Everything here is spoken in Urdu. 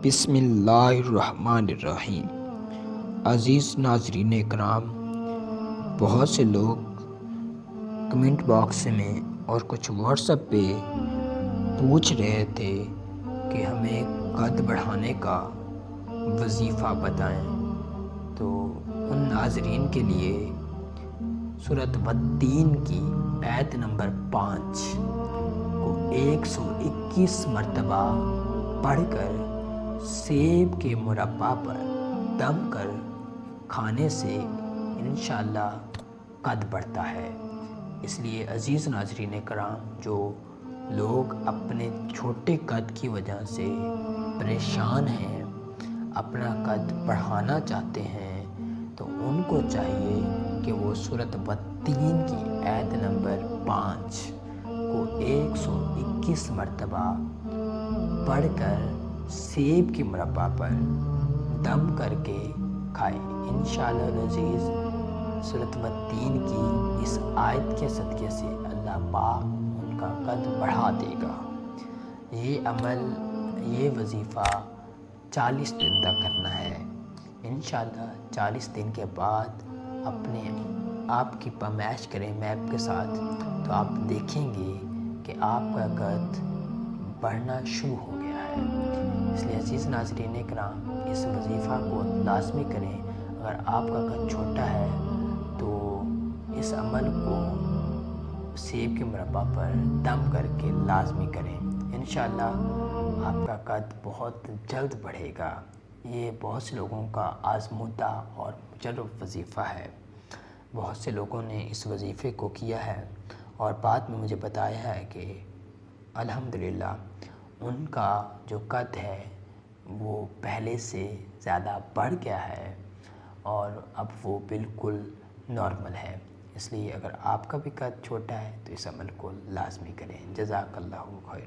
بسم اللہ الرحمن الرحیم۔ عزیز ناظرین کرام، بہت سے لوگ کمنٹ باکس میں اور کچھ واٹس ایپ پہ پوچھ رہے تھے کہ ہمیں قد بڑھانے کا وظیفہ بتائیں، تو ان ناظرین کے لیے سورۃ والتین کی آیت نمبر 5 کو 121 مرتبہ پڑھ کر سیب کے مربع پر دم کر کھانے سے انشاءاللہ قد بڑھتا ہے۔ اس لیے عزیز ناظرین کرام، جو لوگ اپنے چھوٹے قد کی وجہ سے پریشان ہیں، اپنا قد بڑھانا چاہتے ہیں، تو ان کو چاہیے کہ وہ سورۃ والتین کی آیت نمبر 5 کو 121 مرتبہ پڑھ کر سیب کے مربع پر دم کر کے کھائیں۔ انشاءاللہ العزیز سورۃ والتین کی اس آیت کے صدقے سے اللہ پاک ان کا قد بڑھا دے گا۔ یہ عمل، یہ وظیفہ 40 دن تک کرنا ہے۔ انشاءاللہ 40 دن کے بعد اپنے آپ کی پیمائش کریں میپ کے ساتھ، تو آپ دیکھیں گے کہ آپ کا قد بڑھنا شروع ہو گیا ہے۔ اس لیے عزیز ناظرین کرام، اس وظیفہ کو لازمی کریں۔ اگر آپ کا قد چھوٹا ہے تو اس عمل کو سیب کے مربع پر دم کر کے لازمی کریں۔ انشاءاللہ آپ کا قد بہت جلد بڑھے گا۔ یہ بہت سے لوگوں کا آزمودہ اور مجرب وظیفہ ہے۔ بہت سے لوگوں نے اس وظیفے کو کیا ہے اور بعد میں مجھے بتایا ہے کہ الحمدللہ ان کا جو قد ہے وہ پہلے سے زیادہ بڑھ گیا ہے اور اب وہ بالکل نارمل ہے۔ اس لیے اگر آپ کا بھی قد چھوٹا ہے تو اس عمل کو لازمی کریں۔ جزاک اللہ خیر۔